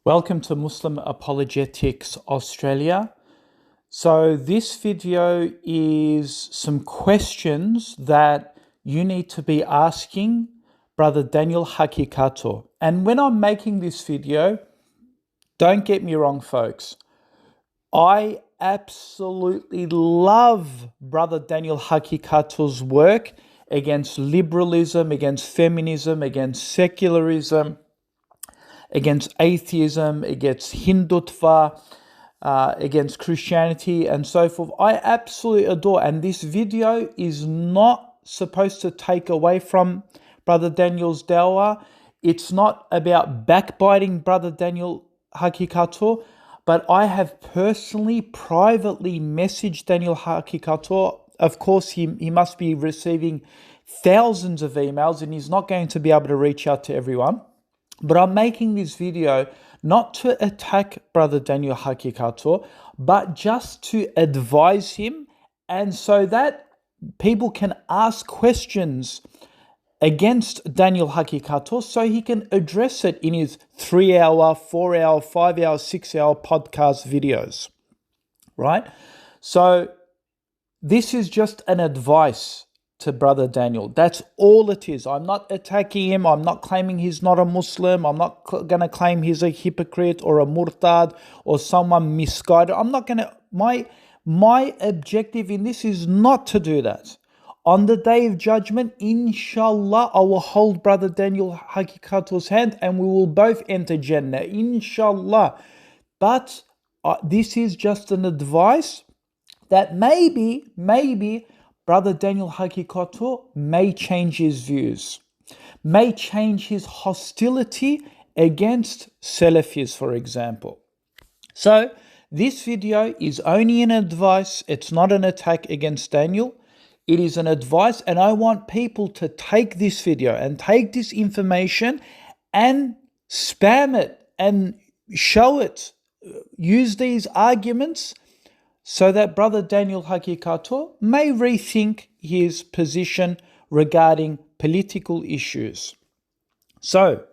Welcome to Muslim Apologetics Australia. So this video is some questions that you need to be asking Brother Daniel Haqiqatjou. And when I'm making this video, don't get me wrong, folks. I absolutely love Brother Daniel Haqiqatjou's work against liberalism, against feminism, against secularism, against atheism, against Hindutva, against Christianity and so forth. I absolutely adore, and this video is not supposed to take away from Brother Daniel's dawah. It's not about backbiting Brother Daniel Haqiqatjou, but I have personally, privately messaged Daniel Haqiqatjou. Of course, he must be receiving thousands of emails and he's not going to be able to reach out to everyone. But I'm making this video not to attack Brother Daniel Haqiqatjou, but just to advise him, and so that people can ask questions against Daniel Haqiqatjou so he can address it in his 3-hour, 4-hour, 5-hour, 6-hour podcast videos, right? So this is just an advice to Brother Daniel. That's all it is. I'm not attacking him. I'm not claiming he's not a Muslim. I'm not going to claim he's a hypocrite or a murtad or someone misguided. I'm not going to... My objective in this is not to do that. On the Day of Judgment, inshallah, I will hold Brother Daniel Haqiqatjou's hand and we will both enter Jannah, inshallah. But this is just an advice that maybe Brother Daniel Haqiqatjou may change his views, may change his hostility against Selafist, for example. So this video is only an advice. It's not an attack against Daniel. It is an advice, and I want people to take this video and take this information and spam it and show it. Use these arguments so that Brother Daniel Haqiqatjou may rethink his position regarding political issues. So,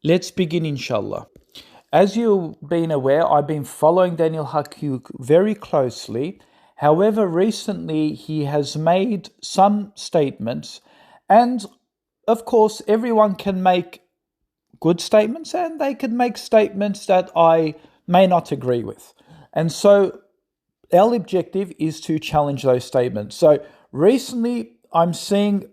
let's begin, inshallah. As you've been aware, I've been following Daniel Haqiqatjou very closely. However, recently he has made some statements, and of course, everyone can make good statements and they can make statements that I may not agree with. And so our objective is to challenge those statements. So recently I'm seeing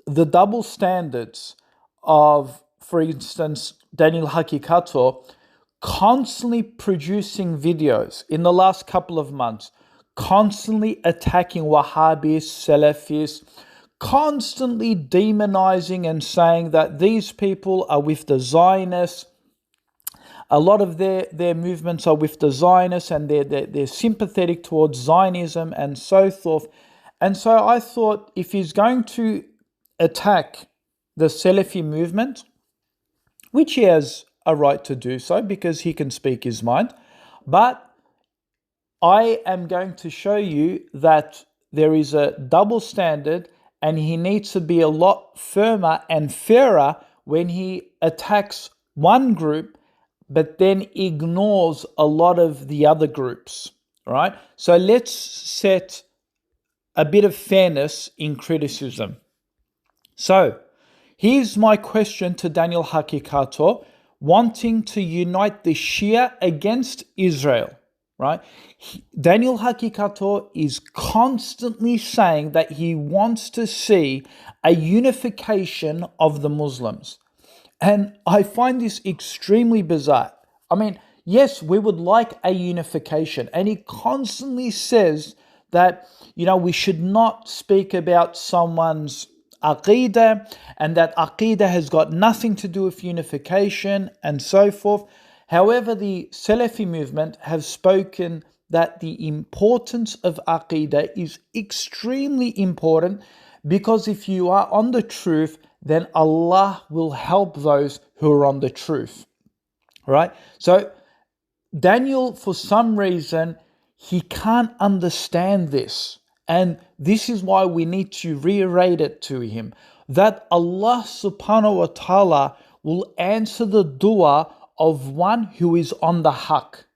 the double standards of, for instance, Daniel Haqiqatjou constantly producing videos in the last couple of months, constantly attacking Wahabists, Selafists, constantly demonizing and saying that these people are with the Zionists. A lot of their movements are with the Zionists and they're sympathetic towards Zionism and so forth. And so I thought, if he's going to attack the Salafi movement, which he has a right to do so because he can speak his mind, but I am going to show you that there is a double standard and he needs to be a lot firmer and fairer when he attacks one group but then ignores a lot of the other groups, right? So let's set a bit of fairness in criticism. So here's my question to Daniel Haqiqatjou, wanting to unite the Shia against Israel, right? Daniel Haqiqatjou is constantly saying that he wants to see a unification of the Muslims. And I find this extremely bizarre. I mean, yes, we would like a unification. And he constantly says that, we should not speak about someone's aqidah and that aqidah has got nothing to do with unification and so forth. However, the Salafi movement have spoken that the importance of aqidah is extremely important because if you are on the truth, then Allah will help those who are on the truth, right? So Daniel, for some reason, he can't understand this. And this is why we need to reiterate it to him, that Allah subhanahu wa ta'ala will answer the dua of one who is on the haq.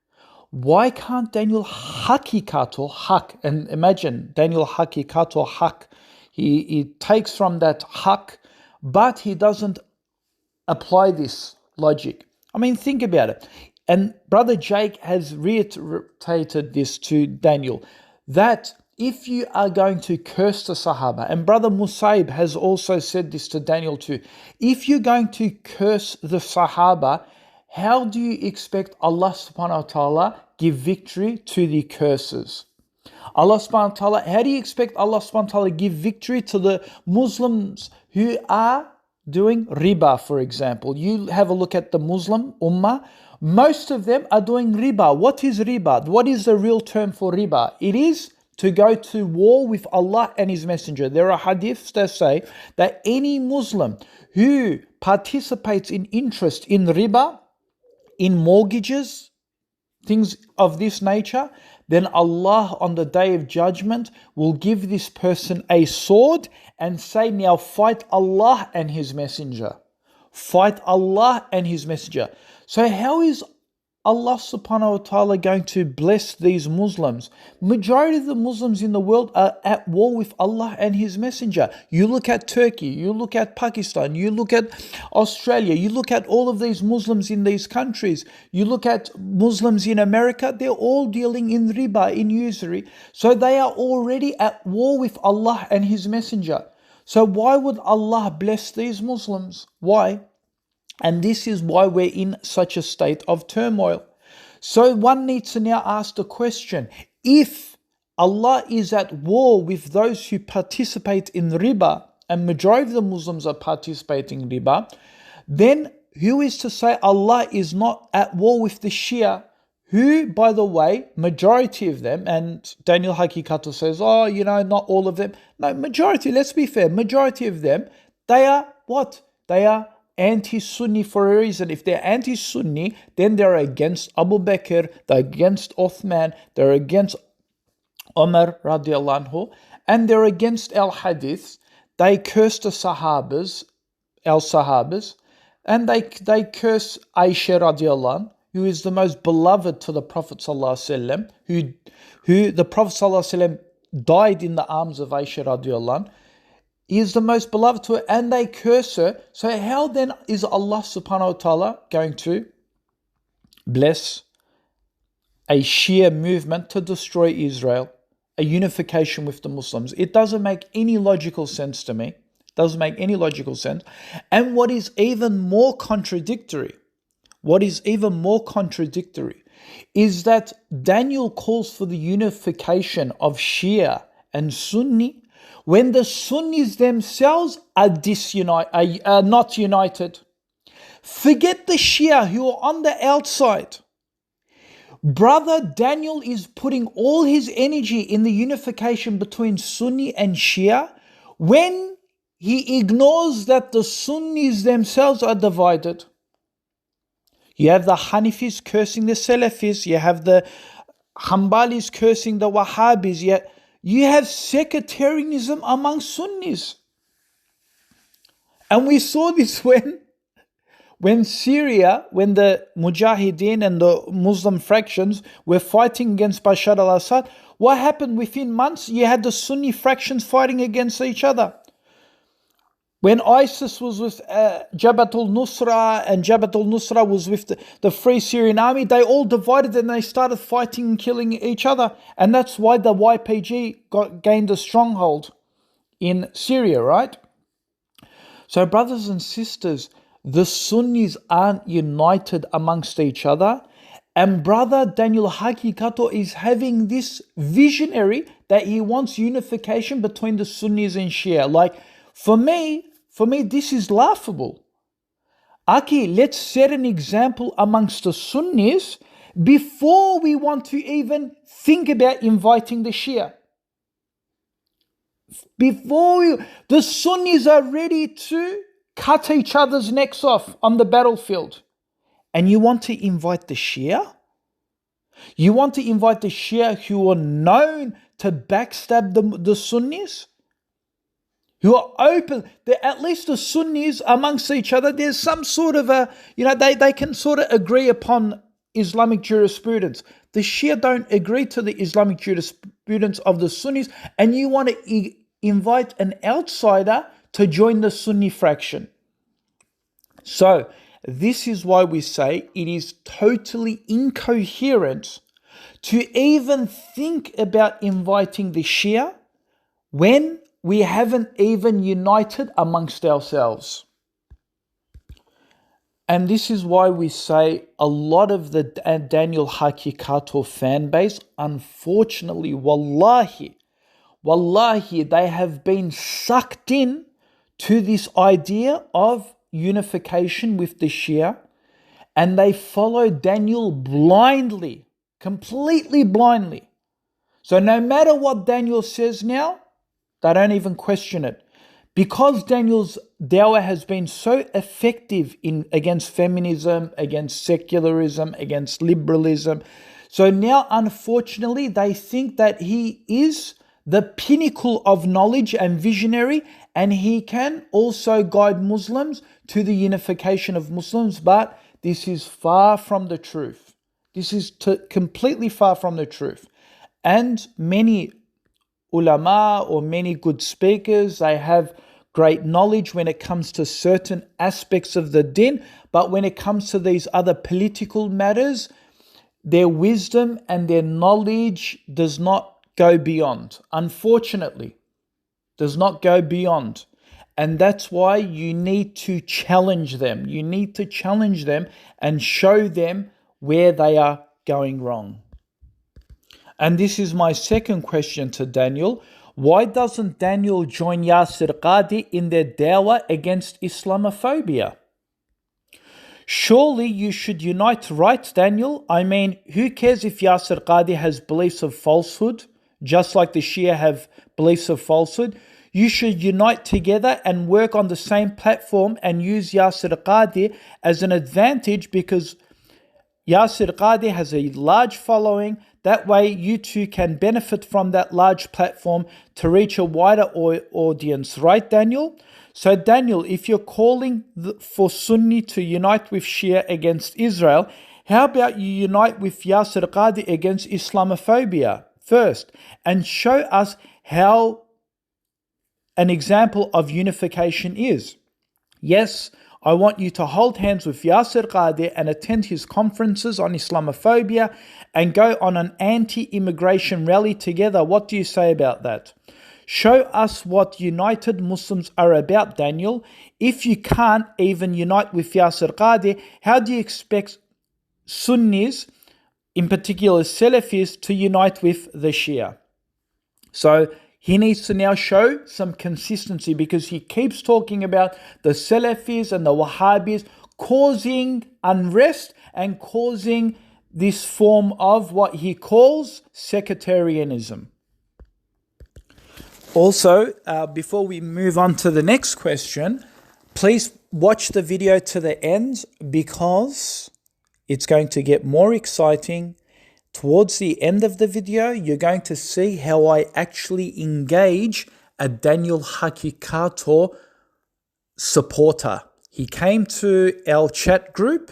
Why can't Daniel Haqiqatjou, haq, and imagine Daniel Haqiqatjou, haq, he takes from that haq, but he doesn't apply this logic. I mean, think about it. And Brother Jake has reiterated this to Daniel, that if you are going to curse the Sahaba, and Brother Musaib has also said this to Daniel too, if you're going to curse the Sahaba, how do you expect Allah subhanahu wa ta'ala give victory to the curses? Allah subhanahu wa ta'ala, how do you expect Allah subhanahu wa ta'ala give victory to the Muslims who are doing riba, for example? You have a look at the Muslim ummah. Most of them are doing riba. What is riba? What is the real term for riba? It is to go to war with Allah and His Messenger. There are hadiths that say that any Muslim who participates in interest in riba, in mortgages, things of this nature, then Allah on the day of judgment will give this person a sword and say, now fight Allah and His Messenger. Fight Allah and His Messenger. So how is Allah subhanahu wa ta'ala going to bless these Muslims? Majority of the Muslims in the world are at war with Allah and His Messenger. You look at Turkey, you look at Pakistan, you look at Australia, you look at all of these Muslims in these countries, you look at Muslims in America, they're all dealing in riba, in usury. So they are already at war with Allah and His Messenger. So why would Allah bless these Muslims? Why? And this is why we're in such a state of turmoil. So one needs to now ask the question, if Allah is at war with those who participate in riba, and majority of the Muslims are participating in riba, then who is to say Allah is not at war with the Shia, who, by the way, majority of them, and Daniel Haqiqatjou says, not all of them. No, majority, let's be fair, majority of them, they are what? They are anti-Sunni for a reason. If they're anti-Sunni, then they're against Abu Bakr, they're against Uthman, they're against Umar radiallahu anhu, and they're against al-Hadith. They curse the Sahabas, al-Sahabas, and they curse Aisha radiallahu anhu, who is the most beloved to the Prophet sallallahu alaihi wasallam, who the Prophet sallallahu alaihi wasallam died in the arms of Aisha radiallahu anhu. He is the most beloved to her, and they curse her. So how then is Allah subhanahu wa ta'ala going to bless a Shia movement to destroy Israel, a unification with the Muslims? It doesn't make any logical sense to me. It doesn't make any logical sense. And what is even more contradictory, is that Daniel calls for the unification of Shia and Sunni when the Sunnis themselves are not united. Forget the Shia who are on the outside. Brother Daniel is putting all his energy in the unification between Sunni and Shia when he ignores that the Sunnis themselves are divided. You have the Hanifis cursing the Selafis, you have the Hanbalis cursing the Wahabis, you have sectarianism among Sunnis. And we saw this when Syria, when the Mujahideen and the Muslim fractions were fighting against Bashar al-Assad, what happened within months? You had the Sunni fractions fighting against each other. When ISIS was with Jabhat al-Nusra and Jabhat al-Nusra was with the Free Syrian Army, they all divided and they started fighting and killing each other. And that's why the YPG gained a stronghold in Syria, right? So brothers and sisters, the Sunnis aren't united amongst each other. And brother Daniel Haqiqatjou is having this visionary that he wants unification between the Sunnis and Shia. Like, for me, this is laughable. Aki, let's set an example amongst the Sunnis before we want to even think about inviting the Shia. The Sunnis are ready to cut each other's necks off on the battlefield. And you want to invite the Shia? You want to invite the Shia who are known to backstab the Sunnis? who are open. At least the Sunnis amongst each other, there's some sort of they can sort of agree upon Islamic jurisprudence. The Shia don't agree to the Islamic jurisprudence of the Sunnis, and you want to invite an outsider to join the Sunni fraction. So this is why we say it is totally incoherent to even think about inviting the Shia when we haven't even united amongst ourselves. And this is why we say a lot of the Daniel Haqiqatjou fan base, unfortunately, wallahi, they have been sucked in to this idea of unification with the Shia, and they follow Daniel blindly, completely blindly. So no matter what Daniel says now, they don't even question it. Because Daniel's dawah has been so effective against feminism, against secularism, against liberalism, so now unfortunately they think that he is the pinnacle of knowledge and visionary, and he can also guide Muslims to the unification of Muslims, but this is far from the truth. This is completely far from the truth. And many ulama or many good speakers, they have great knowledge when it comes to certain aspects of the din, but when it comes to these other political matters, their wisdom and their knowledge does not go beyond. Unfortunately, does not go beyond. And that's why you need to challenge them. You need to challenge them and show them where they are going wrong. And this is my second question to Daniel. Why doesn't Daniel join Yasir Qadhi in their dawah against Islamophobia? Surely you should unite, right, Daniel? I mean, who cares if Yasir Qadhi has beliefs of falsehood, just like the Shia have beliefs of falsehood? You should unite together and work on the same platform and use Yasir Qadhi as an advantage, because Yasir Qadhi has a large following. That way you two can benefit from that large platform to reach a wider audience, right, Daniel? So Daniel, if you're calling for Sunni to unite with Shia against Israel, how about you unite with Yasir Qadhi against Islamophobia first, and show us how an example of unification is? Yes, I want you to hold hands with Yasir Qadhi and attend his conferences on Islamophobia and go on an anti-immigration rally together. What do you say about that? Show us what united Muslims are about, Daniel. If you can't even unite with Yasir Qadhi, how do you expect Sunnis, in particular Salafists, to unite with the Shia? So he needs to now show some consistency, because he keeps talking about the Selafis and the Wahabis causing unrest and causing this form of what he calls sectarianism. Also, before we move on to the next question, please watch the video to the end, because it's going to get more exciting. Towards the end of the video, you're going to see how I actually engage a Daniel Haqiqatjou supporter. He came to our chat group,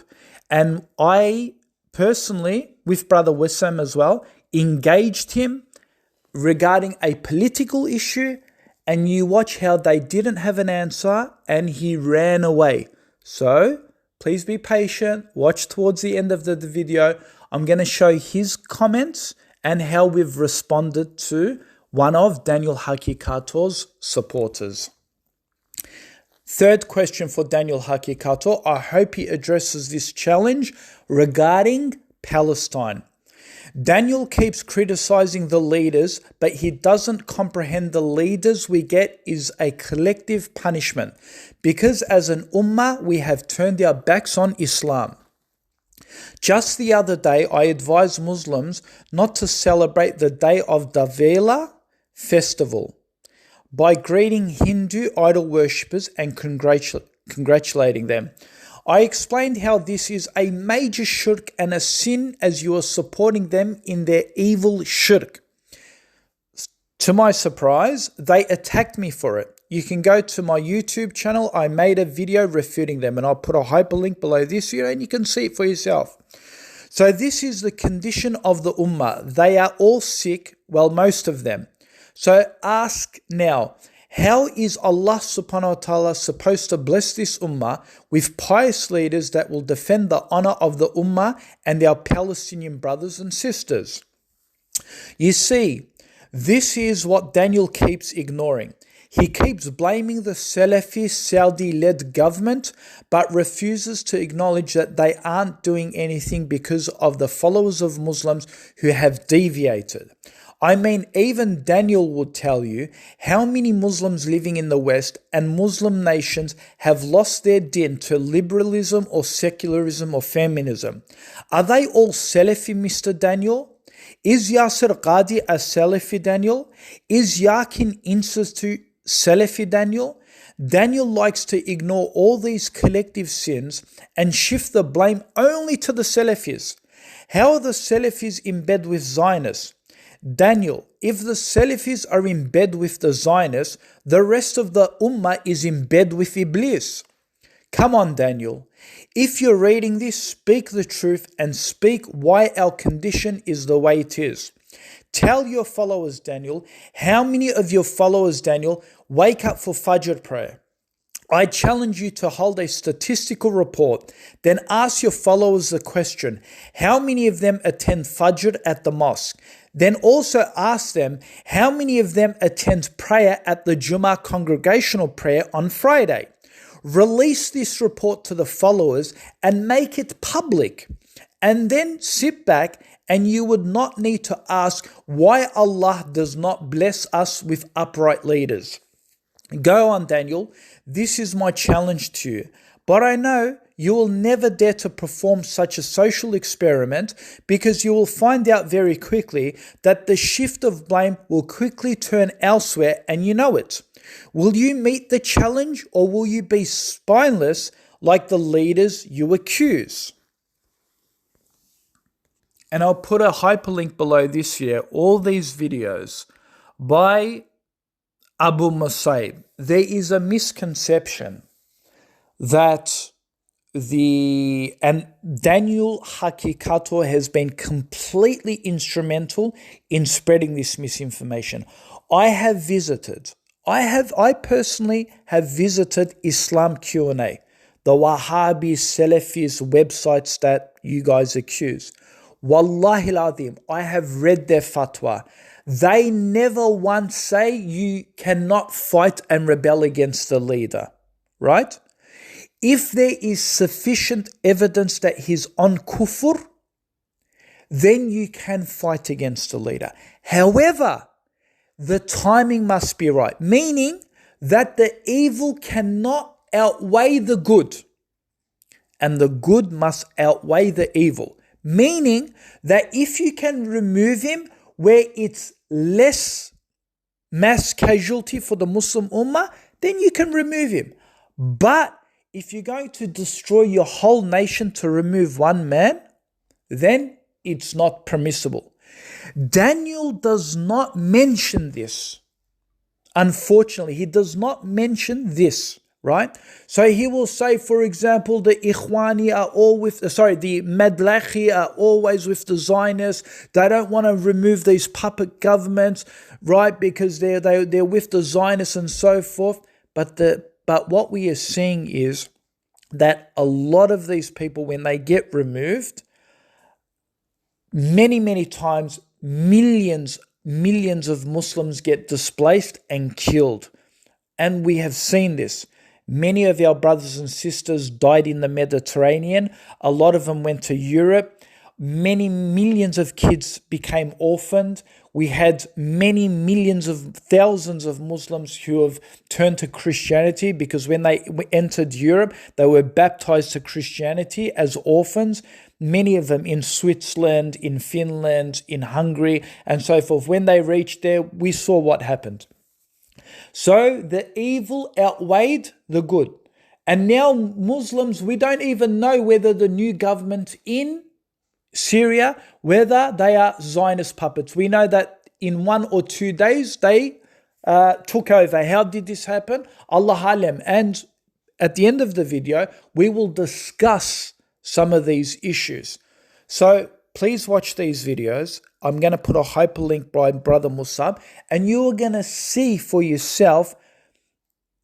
and I personally, with Brother Wissam as well, engaged him regarding a political issue, and you watch how they didn't have an answer and he ran away. So please be patient, watch towards the end of the video. I'm going to show his comments and how we've responded to one of Daniel Haqiqatjou's supporters. Third question for Daniel Haqiqatjou. I hope he addresses this challenge regarding Palestine. Daniel keeps criticizing the leaders, but he doesn't comprehend the leaders we get is a collective punishment, because as an ummah we have turned our backs on Islam. Just the other day, I advised Muslims not to celebrate the day of Davela festival by greeting Hindu idol worshippers and congratulating them. I explained how this is a major shirk and a sin, as you are supporting them in their evil shirk. To my surprise, they attacked me for it. you can go to my YouTube channel. I made a video refuting them, and I'll put a hyperlink below this video and you can see it for yourself. So this is the condition of the ummah. They are all sick, well, most of them. So ask now, how is Allah subhanahu wa ta'ala supposed to bless this ummah with pious leaders that will defend the honor of the ummah and our Palestinian brothers and sisters? You see, this is what Daniel keeps ignoring. He keeps blaming the Selafist Saudi-led government, but refuses to acknowledge that they aren't doing anything because of the followers of Muslims who have deviated. I mean, even Daniel would tell you how many Muslims living in the West and Muslim nations have lost their din to liberalism or secularism or feminism. Are they all Salafi, Mr. Daniel? Is Yasser Qadi a Salafi, Daniel? Is Yakin Institute Salafi, Daniel? Daniel likes to ignore all these collective sins and shift the blame only to the Salafis. How are the Salafis in bed with Zionists? Daniel, if the Salafis are in bed with the Zionists, the rest of the Ummah is in bed with Iblis. Come on, Daniel. If you're reading this, speak the truth and speak why our condition is the way it is. Tell your followers, Daniel, how many of your followers, Daniel, wake up for Fajr prayer? I challenge you to hold a statistical report. Then ask your followers the question, how many of them attend Fajr at the mosque? Then also ask them, how many of them attend prayer at the Jummah congregational prayer on Friday? Release this report to the followers and make it public. And then sit back, and you would not need to ask why Allah does not bless us with upright leaders. Go on, Daniel. This is my challenge to you. But I know you will never dare to perform such a social experiment, because you will find out very quickly that the shift of blame will quickly turn elsewhere, and you know it. Will you meet the challenge, or will you be spineless like the leaders you accuse? And I'll put a hyperlink below this here, all these videos by Abu Musayb. There is a misconception that Daniel Haqiqatjou has been completely instrumental in spreading this misinformation. I personally have visited Islam Q&A, the Wahabist, Selafist websites that you guys accuse. Wallahi al-Azim, I have read their fatwa. They never once say you cannot fight and rebel against the leader, right? If there is sufficient evidence that he's on kufr, then you can fight against the leader. However, the timing must be right, meaning that the evil cannot outweigh the good, and the good must outweigh the evil. Meaning that if you can remove him where it's less mass casualty for the Muslim Ummah, then you can remove him. But if you're going to destroy your whole nation to remove one man, then it's not permissible. Daniel does not mention this. Unfortunately, he does not mention this. Right? So he will say, for example, the Ikhwani are all with, the Madlachi are always with the Zionists. They don't want to remove these puppet governments, right? Because they're with the Zionists and so forth. But what we are seeing is that a lot of these people, when they get removed, many times, millions of Muslims get displaced and killed. And we have seen this. Many of our brothers and sisters died in the Mediterranean. A lot of them went to Europe. Many millions of kids became orphaned. We had many millions of thousands of Muslims who have turned to Christianity because when they entered Europe, they were baptized to Christianity as orphans. Many of them in Switzerland, in Finland, in Hungary, and so forth. When they reached there, we saw what happened. So the evil outweighed the good. And now Muslims, we don't even know whether the new government in Syria, whether they are Zionist puppets. We know that in 1 or 2 days, they took over. How did this happen? Allah Alam. And at the end of the video, we will discuss some of these issues. So please watch these videos. I'm going to put a hyperlink by Brother Musab, and you're going to see for yourself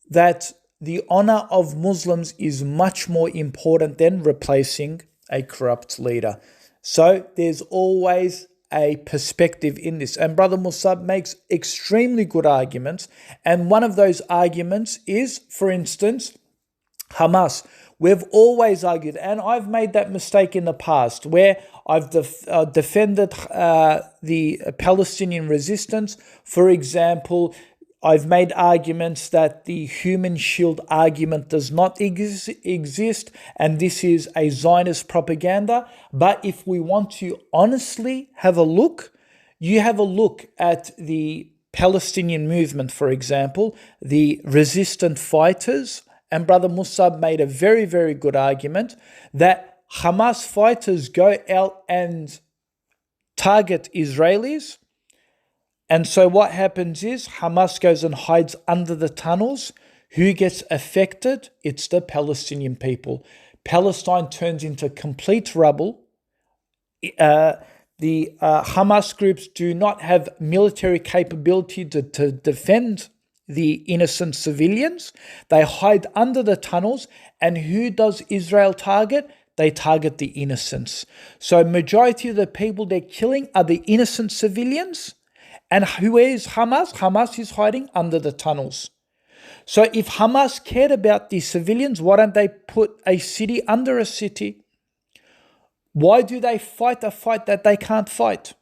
that the honor of Muslims is much more important than replacing a corrupt leader. So there's always a perspective in this. And Brother Musab makes extremely good arguments. And one of those arguments is, for instance, Hamas. We've always argued, and I've made that mistake in the past, where I've defended the Palestinian resistance. For example, I've made arguments that the human shield argument does not exist, and this is a Zionist propaganda. But if we want to honestly have a look, you have a look at the Palestinian movement, for example, the resistant fighters, and Brother Musab made a very, very good argument that Hamas fighters go out and target Israelis. And so what happens is Hamas goes and hides under the tunnels. Who gets affected? It's the Palestinian people. Palestine turns into complete rubble. The Hamas groups do not have military capability to defend the innocent civilians. They hide under the tunnels. And who does Israel target? They target the innocents. So majority of the people they're killing are the innocent civilians. And who is Hamas? Hamas is hiding under the tunnels. So if Hamas cared about the civilians, why don't they put a city under a city? Why do they fight a fight that they can't fight?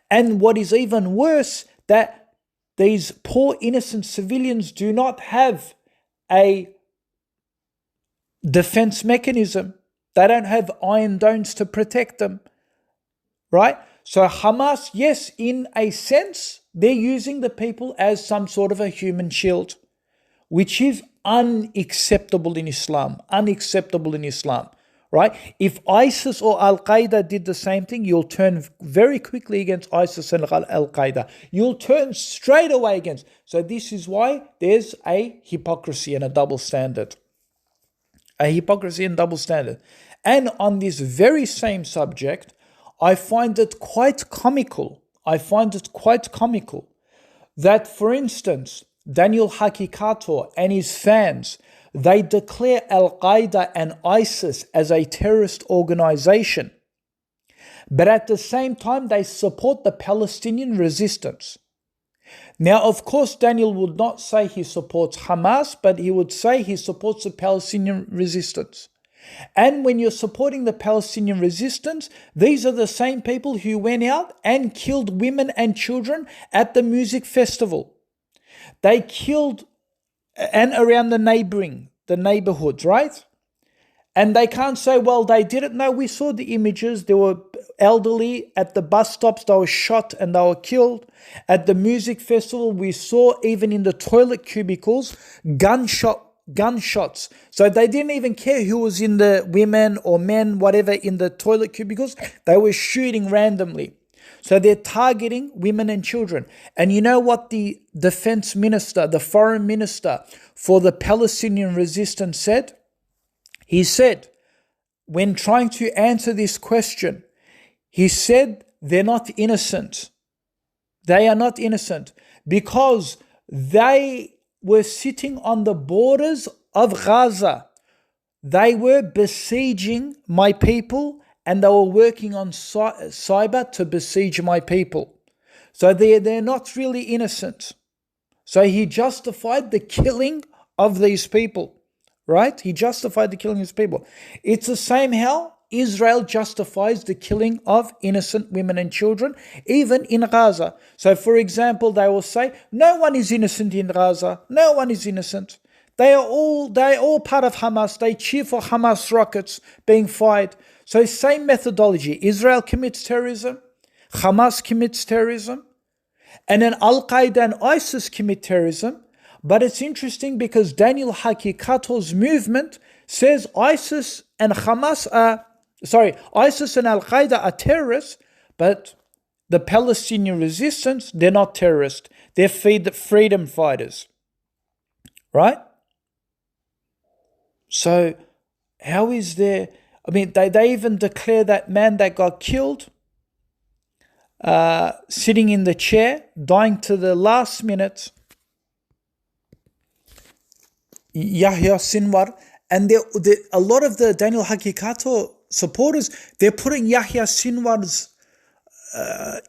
And what is even worse, that these poor innocent civilians do not have a defense mechanism. They don't have iron domes to protect them, right? So Hamas, yes, in a sense, they're using the people as some sort of a human shield, which is unacceptable in Islam. Unacceptable in Islam, right? If ISIS or Al-Qaeda did the same thing, you'll turn very quickly against ISIS and Al-Qaeda. You'll turn straight away against. So this is why there's a hypocrisy and a double standard. A hypocrisy and double standard. And on this very same subject, I find it quite comical. That, for instance, Daniel Haqiqatjou and his fans, they declare Al-Qaeda and ISIS as a terrorist organization. But at the same time, they support the Palestinian resistance. Now, of course, Daniel would not say he supports Hamas, but he would say he supports the Palestinian resistance. And when you're supporting the Palestinian resistance, these are the same people who went out and killed women and children at the music festival. They killed, and around the neighborhoods, right? And they can't say, well, they didn't. No, we saw the images. There were elderly at the bus stops. They were shot and they were killed. At the music festival, we saw even in the toilet cubicles, gunshots. So they didn't even care who was in the women or men, whatever, in the toilet cubicles. They were shooting randomly. So they're targeting women and children. And you know what the defense minister, the foreign minister for the Palestinian resistance said? He said, when trying to answer this question, he said they're not innocent. They are not innocent because they were sitting on the borders of Gaza. They were besieging my people and they were working on cyber to besiege my people. So they're not really innocent. So he justified the killing of these people, right? He justified the killing of these people. It's the same how Israel justifies the killing of innocent women and children, even in Gaza. So, for example, they will say, no one is innocent in Gaza. No one is innocent. They're all part of Hamas. They cheer for Hamas rockets being fired. So, same methodology. Israel commits terrorism. Hamas commits terrorism. And then Al-Qaeda and ISIS commit terrorism. But it's interesting because Daniel Haqiqatjou's movement says ISIS and Al-Qaeda are terrorists, but the Palestinian resistance, they're not terrorists. They're freedom fighters, right? So how is there... I mean, they even declare that man that got killed, sitting in the chair, dying to the last minute, Yahya Sinwar, and a lot of the Daniel Haqiqatjou supporters, they're putting Yahya Sinwar's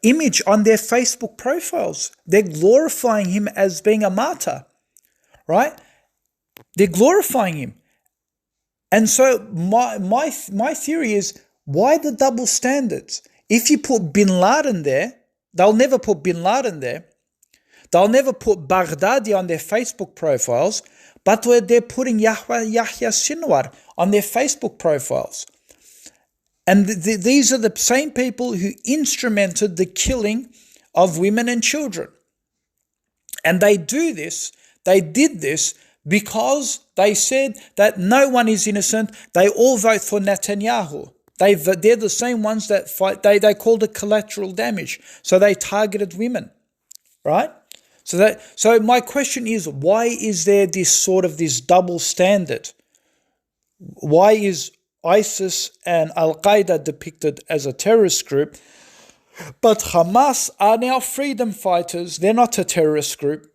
image on their Facebook profiles. They're glorifying him as being a martyr, right? They're glorifying him. And so my theory is, why the double standards? If you put Bin Laden there, they'll never put Bin Laden there. They'll never put Baghdadi on their Facebook profiles, but they're putting Yahya Sinwar on their Facebook profiles. And these are the same people who instrumented the killing of women and children. And they did this because they said that no one is innocent. They all vote for Netanyahu. They're the same ones that fight. They called it collateral damage. So they targeted women, right? So my question is, why is there this double standard? Why is ISIS and Al-Qaeda depicted as a terrorist group, but Hamas are now freedom fighters? They're not a terrorist group.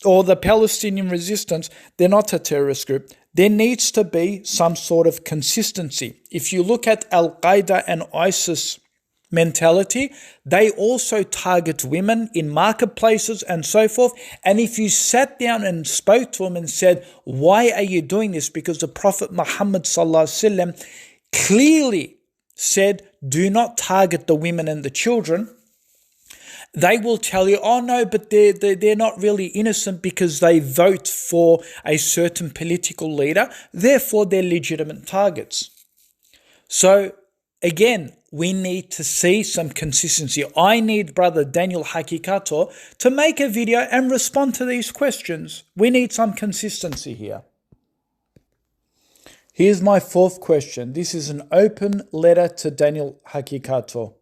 Or the Palestinian resistance, they're not a terrorist group. There needs to be some sort of consistency. If you look at Al-Qaeda and ISIS mentality, they also target women in marketplaces and so forth. And if you sat down and spoke to them and said, why are you doing this? Because the Prophet Muhammad ﷺ clearly said, do not target the women and the children. They will tell you, oh no, but they're not really innocent because they vote for a certain political leader. Therefore, they're legitimate targets. So again, we need to see some consistency. I need Brother Daniel Haqiqatjou to make a video and respond to these questions. We need some consistency here. Here's my fourth question. This is an open letter to Daniel Haqiqatjou.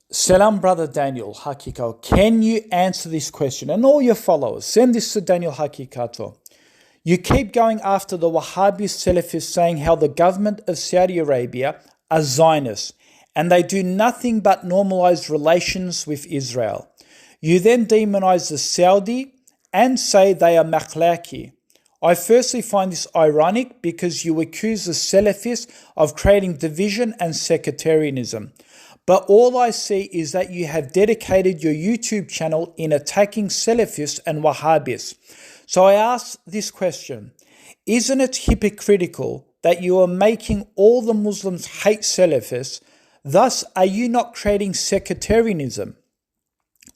Salam, Brother Daniel Haqiqatjou. Can you answer this question? And all your followers, send this to Daniel Haqiqatjou. You keep going after the Wahabist Selafist, saying how the government of Saudi Arabia are Zionists and they do nothing but normalize relations with Israel. You then demonize the Saudi and say they are Makhlaki. I firstly find this ironic because you accuse the Salafists of creating division and sectarianism. But all I see is that you have dedicated your YouTube channel in attacking Salafists and Wahabists. So I ask this question, isn't it hypocritical that you are making all the Muslims hate Salafists? Thus, are you not creating sectarianism?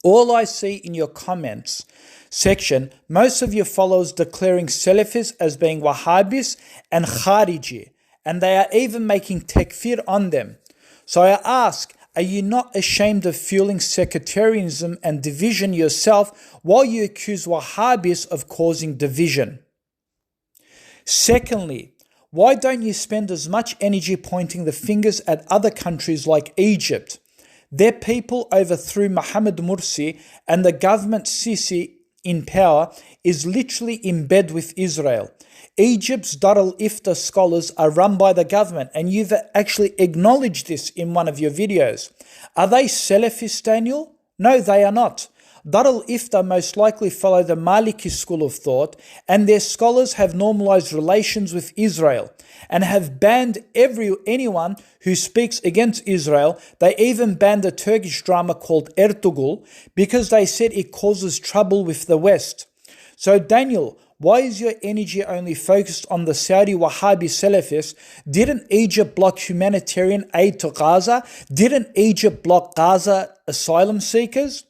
All I see in your comments section, most of your followers declaring Salafists as being Wahabists and Khariji, and they are even making takfir on them. So I ask, are you not ashamed of fueling sectarianism and division yourself while you accuse Wahhabis of causing division? Secondly, why don't you spend as much energy pointing the fingers at other countries like Egypt? Their people overthrew Mohammed Morsi, and the government Sisi in power is literally in bed with Israel. Egypt's Dar al-Ifta scholars are run by the government, and you've actually acknowledged this in one of your videos. Are they Salafist, Daniel? No, they are not. Dar al-Ifta most likely follow the Maliki school of thought, and their scholars have normalized relations with Israel and have banned anyone who speaks against Israel. They even banned a Turkish drama called Ertugrul because they said it causes trouble with the West. So Daniel, why is your energy only focused on the Saudi Wahhabi Salafists? Didn't Egypt block humanitarian aid to Gaza? Didn't Egypt block Gaza asylum seekers?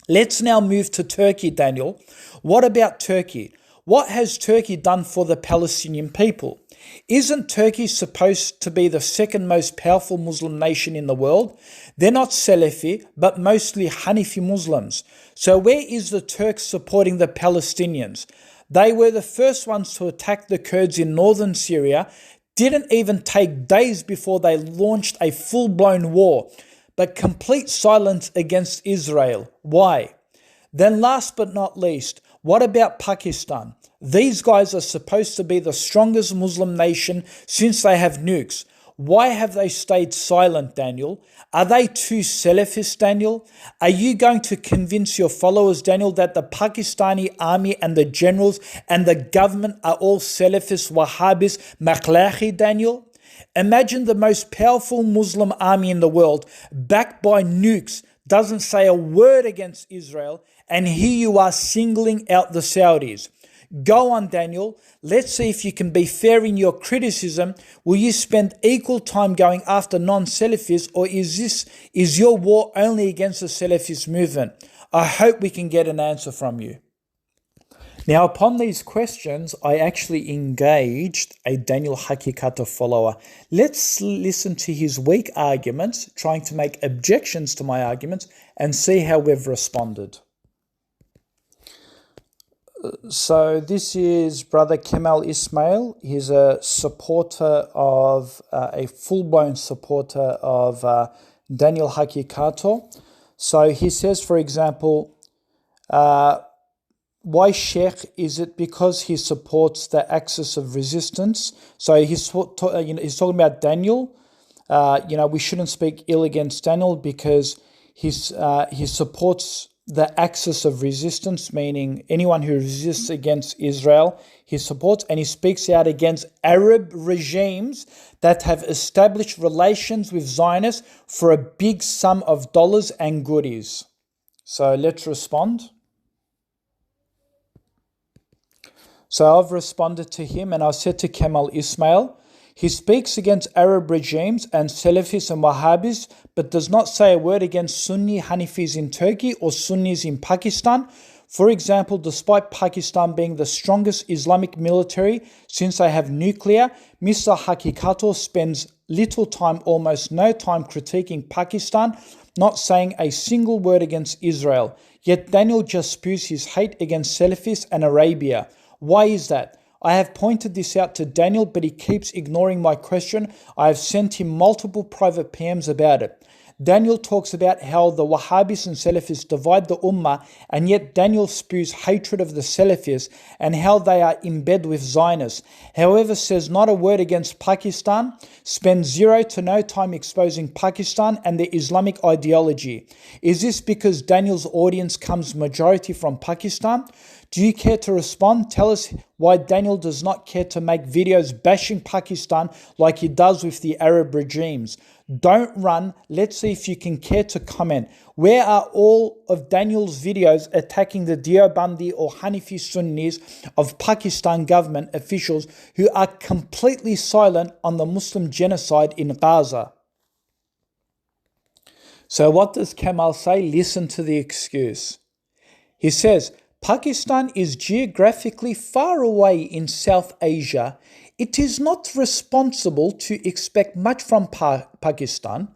Let's now move to Turkey, Daniel. What about Turkey? What has Turkey done for the Palestinian people? Isn't Turkey supposed to be the second most powerful Muslim nation in the world? They're not Salafi, but mostly Hanifi Muslims. So where is the Turks supporting the Palestinians? They were the first ones to attack the Kurds in northern Syria. Didn't even take days before they launched a full-blown war. but complete silence against Israel. Why? Then last but not least, what about Pakistan? These guys are supposed to be the strongest Muslim nation since they have nukes. Why have they stayed silent, Daniel? Are they too Selafist, Daniel? Are you going to convince your followers, Daniel, that the Pakistani army and the generals and the government are all Selafist, Wahabist, Maklahi, Daniel? Imagine the most powerful Muslim army in the world, backed by nukes, doesn't say a word against Israel, and here you are singling out the Saudis. Go on, Daniel. Let's see if you can be fair in your criticism. Will you spend equal time going after non-Salafists, or is your war only against the Salafist movement? I hope we can get an answer from you. Now, upon these questions, I actually engaged a Daniel Haqiqatjou follower. Let's listen to his weak arguments, trying to make objections to my arguments, and see how we've responded. So this is Brother Kemal Ismail. He's a supporter of, a full-blown supporter of Daniel Haqiqatjou. So he says, for example, why Sheikh? Is it because he supports the axis of resistance? So he's talking about Daniel. We shouldn't speak ill against Daniel because he supports the axis of resistance, meaning anyone who resists against Israel, he supports, and he speaks out against Arab regimes that have established relations with Zionists for a big sum of dollars and goodies. So let's respond. So I've responded to him, and I said to Kemal Ismail, he speaks against Arab regimes and Salafists and Wahabists, but does not say a word against Sunni Hanifis in Turkey or Sunnis in Pakistan. For example, despite Pakistan being the strongest Islamic military since they have nuclear, Mr. Haqiqatjou spends little time, almost no time, critiquing Pakistan, not saying a single word against Israel. Yet Daniel just spews his hate against Salafists and Arabia. Why is that? I have pointed this out to Daniel, but he keeps ignoring my question. I have sent him multiple private PMs about it. Daniel talks about how the Wahhabists and Salafists divide the Ummah, and yet Daniel spews hatred of the Salafists and how they are in bed with Zionists. However, says not a word against Pakistan, spends zero to no time exposing Pakistan and their Islamic ideology. Is this because Daniel's audience comes majority from Pakistan? Do you care to respond? Tell us why Daniel does not care to make videos bashing Pakistan like he does with the Arab regimes. Don't run. Let's see if you can care to comment. Where are all of Daniel's videos attacking the Deobandi or Hanifi Sunnis of Pakistan government officials who are completely silent on the Muslim genocide in Gaza? So what does Kemal say? Listen to the excuse. He says, Pakistan is geographically far away in South Asia. It is not responsible to expect much from Pakistan.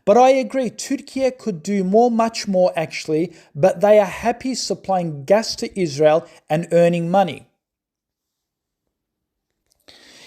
But I agree, Turkey could do much more actually, but they are happy supplying gas to Israel and earning money.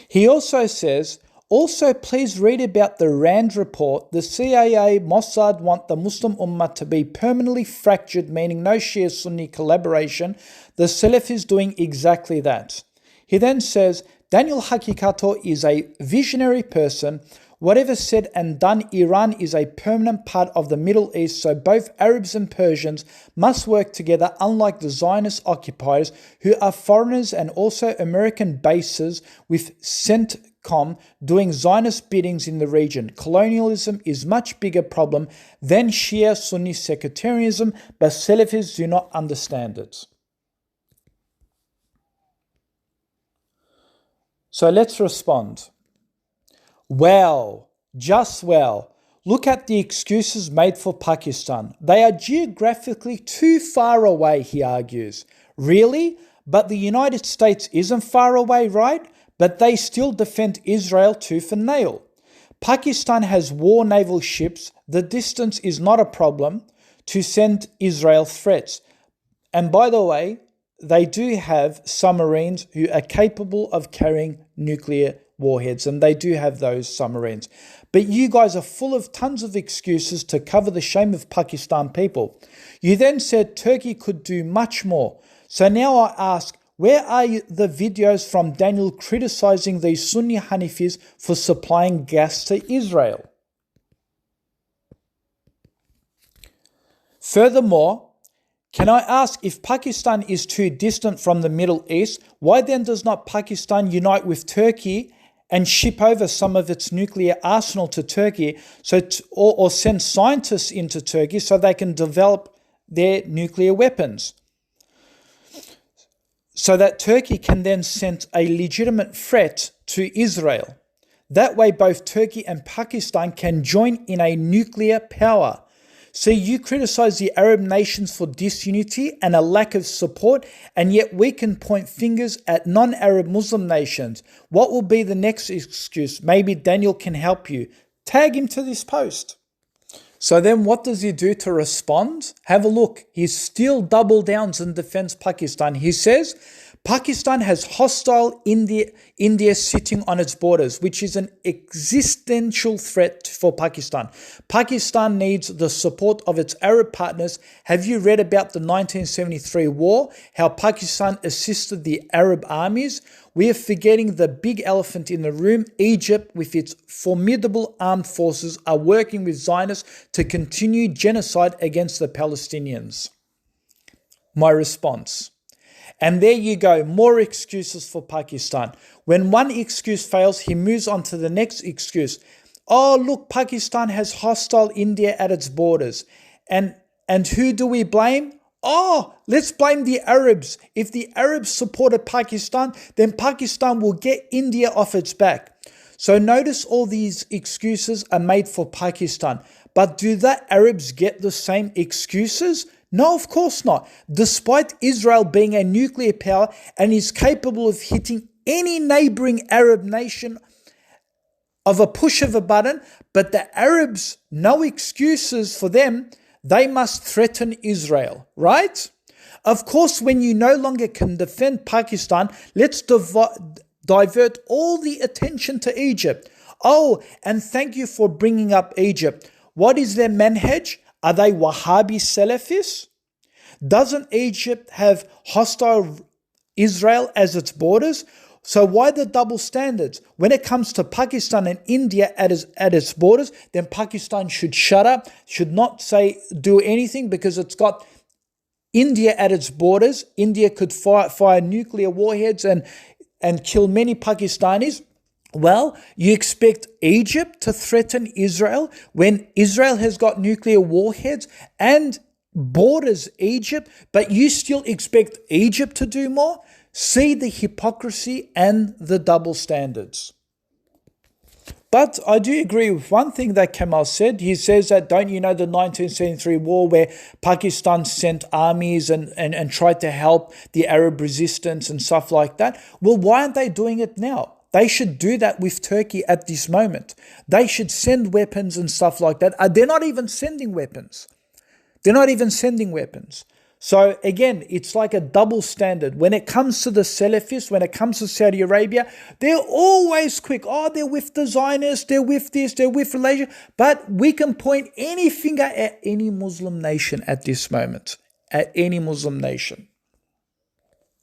He also says, also, please read about the RAND report. The CIA, Mossad want the Muslim Ummah to be permanently fractured, meaning no Shia-Sunni collaboration. The Salafis doing exactly that. He then says, Daniel Haqiqatjou is a visionary person. Whatever said and done, Iran is a permanent part of the Middle East, so both Arabs and Persians must work together, unlike the Zionist occupiers who are foreigners, and also American bases with CENTCOM doing Zionist biddings in the region. Colonialism is much bigger problem than Shia-Sunni sectarianism, but Salafis do not understand it. So let's respond. Well, just well. Look at the excuses made for Pakistan. They are geographically too far away, he argues. Really? But the United States isn't far away, right? But they still defend Israel tooth and nail. Pakistan has war naval ships. The distance is not a problem to send Israel threats. And by the way, they do have submarines who are capable of carrying nuclear warheads, and they do have those submarines. But you guys are full of tons of excuses to cover the shame of Pakistan people. You then said Turkey could do much more. So now I ask, where are the videos from Daniel criticizing these Sunni Hanifis for supplying gas to Israel? Furthermore, can I ask, if Pakistan is too distant from the Middle East, why then does not Pakistan unite with Turkey and ship over some of its nuclear arsenal to Turkey, or send scientists into Turkey so they can develop their nuclear weapons, so that Turkey can then send a legitimate threat to Israel? That way both Turkey and Pakistan can join in a nuclear power. See, you criticize the Arab nations for disunity and a lack of support, and yet we can point fingers at non-Arab Muslim nations. What will be the next excuse? Maybe Daniel can help you. Tag him to this post. So then what does he do to respond? Have a look. He still double downs and defends Pakistan. He says, Pakistan has hostile India sitting on its borders, which is an existential threat for Pakistan. Pakistan needs the support of its Arab partners. Have you read about the 1973 war, how Pakistan assisted the Arab armies? We are forgetting the big elephant in the room. Egypt, with its formidable armed forces, are working with Zionists to continue genocide against the Palestinians. My response. And there you go, more excuses for Pakistan. When one excuse fails, he moves on to the next excuse. Oh, look, Pakistan has hostile India at its borders. And who do we blame? Oh, let's blame the Arabs. If the Arabs supported Pakistan, then Pakistan will get India off its back. So notice all these excuses are made for Pakistan. But do the Arabs get the same excuses? No, of course not. Despite Israel being a nuclear power and is capable of hitting any neighboring Arab nation of a push of a button, but the Arabs, no excuses for them. They must threaten Israel, right? Of course, when you no longer can defend Pakistan, let's divert all the attention to Egypt. Oh, and thank you for bringing up Egypt. What is their manhaj? Are they Wahhabi Salafists? Doesn't Egypt have hostile Israel as its borders? So why the double standards? When it comes to Pakistan and India at its borders, then Pakistan should shut up, should not do anything because it's got India at its borders. India could fire nuclear warheads and kill many Pakistanis. Well, you expect Egypt to threaten Israel when Israel has got nuclear warheads and borders Egypt, but you still expect Egypt to do more? See the hypocrisy and the double standards. But I do agree with one thing that Kamal said. He says that, don't you know the 1973 war where Pakistan sent armies and tried to help the Arab resistance and stuff like that? Well, why aren't they doing it now? They should do that with Turkey at this moment. They should send weapons and stuff like that. They're not even sending weapons. So again, it's like a double standard. When it comes to the Salafists, when it comes to Saudi Arabia, they're always quick. Oh, they're with the Zionists, they're with this, they're with Malaysia. But we can point any finger at any Muslim nation at this moment. At any Muslim nation.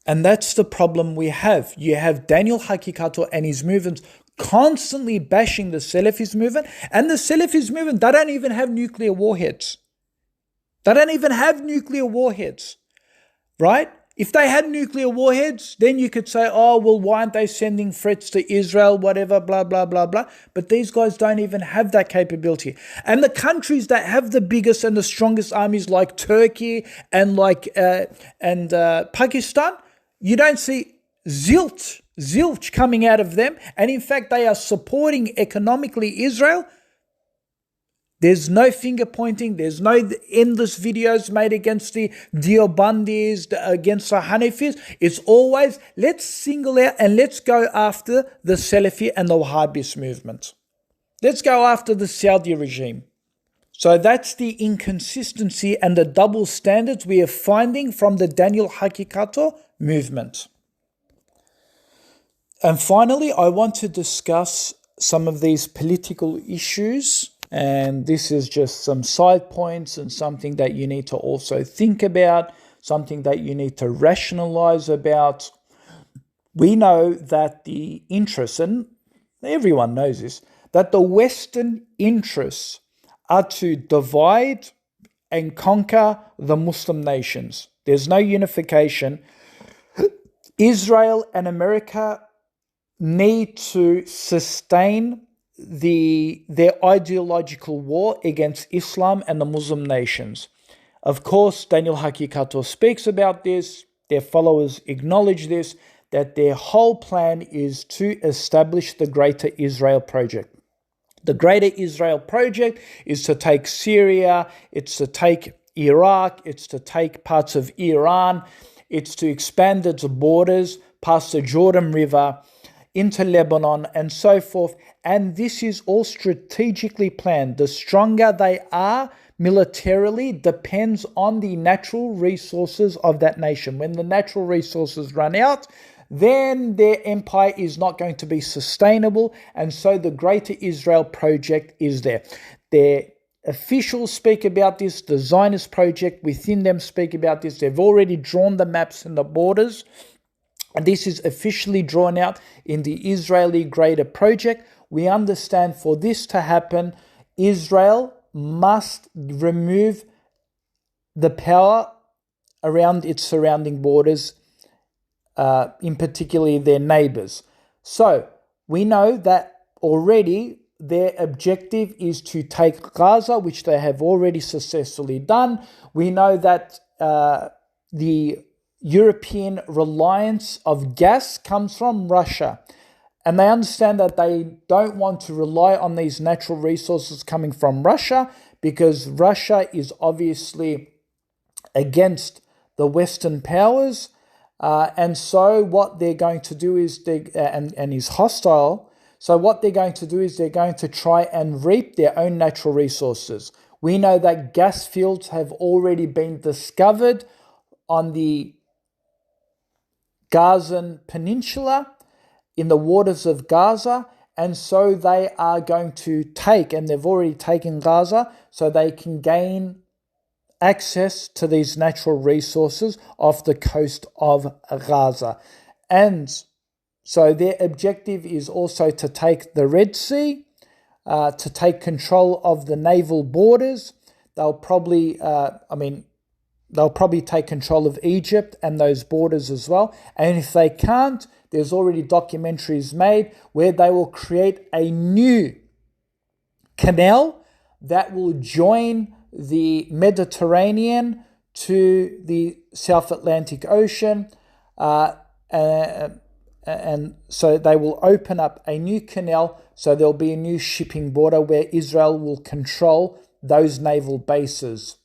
And that's the problem we have. You have Daniel Haqiqatjou and his movements constantly bashing the Selafist movement. And the Selafist movement, they don't even have nuclear warheads. Right? If they had nuclear warheads, then you could say, oh, well, why aren't they sending threats to Israel, whatever, blah, blah, blah, blah. But these guys don't even have that capability. And the countries that have the biggest and the strongest armies like Turkey and Pakistan, you don't see zilch coming out of them. And in fact, they are supporting economically Israel. There's no finger pointing. There's no endless videos made against the Deobandis, against the Hanafis. It's always, let's single out and let's go after the Salafi and the Wahabist movement. Let's go after the Saudi regime. So that's the inconsistency and the double standards we are finding from the Daniel Haqiqatjou movement. And finally, I want to discuss some of these political issues. And this is just some side points and something that you need to also think about, something that you need to rationalize about. We know that the interests, and everyone knows this, that the Western interests are to divide and conquer the Muslim nations. There's no unification. Israel and America need to sustain their ideological war against Islam and the Muslim nations. Of course, Daniel Haqiqatjou speaks about this. Their followers acknowledge this, that their whole plan is to establish the Greater Israel Project. The Greater Israel Project is to take Syria, it's to take Iraq, it's to take parts of Iran, it's to expand its borders past the Jordan River into Lebanon and so forth. And this is all strategically planned. The stronger they are militarily depends on the natural resources of that nation. When the natural resources run out, then their empire is not going to be sustainable. And so the Greater Israel Project is there. Their officials speak about this. The Zionist project within them speak about this. They've already drawn the maps and the borders. And this is officially drawn out in the Israeli Greater Project. We understand for this to happen, Israel must remove the power around its surrounding borders, in particular their neighbors. So we know that already their objective is to take Gaza, which they have already successfully done. We know that the European reliance of gas comes from Russia. And they understand that they don't want to rely on these natural resources coming from Russia, because Russia is obviously against the Western powers. And so what they're going to do is, and is hostile. So what they're going to do is they're going to try and reap their own natural resources. We know that gas fields have already been discovered on the Gazan Peninsula, in the waters of Gaza, and so they are going to take, and they've already taken Gaza, so they can gain access to these natural resources off the coast of Gaza. And so their objective is also to take the Red Sea, to take control of the naval borders. They'll probably take control of Egypt and those borders as well. And if they can't, there's already documentaries made where they will create a new canal that will join the Mediterranean to the South Atlantic Ocean. And so they will open up a new canal, so there'll be a new shipping border where Israel will control those naval bases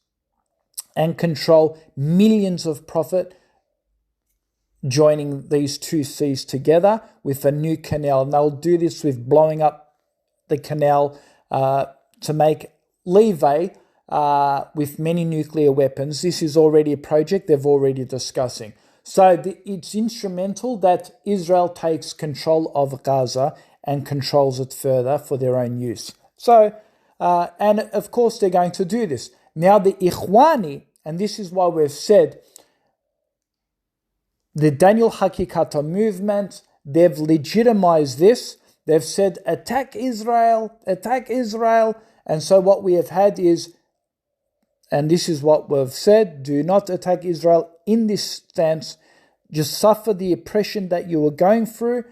and control millions of profit, joining these two seas together with a new canal. And they'll do this with blowing up the canal to make leeway with many nuclear weapons. This is already a project they've already discussing. So it's instrumental that Israel takes control of Gaza and controls it further for their own use. So, and of course they're going to do this. Now the Ihkwani, and this is why we've said the Daniel Haqiqatjou movement, they've legitimized this. They've said, attack Israel, attack Israel. And so what we have had is, and this is what we've said, do not attack Israel in this stance. Just suffer the oppression that you are going through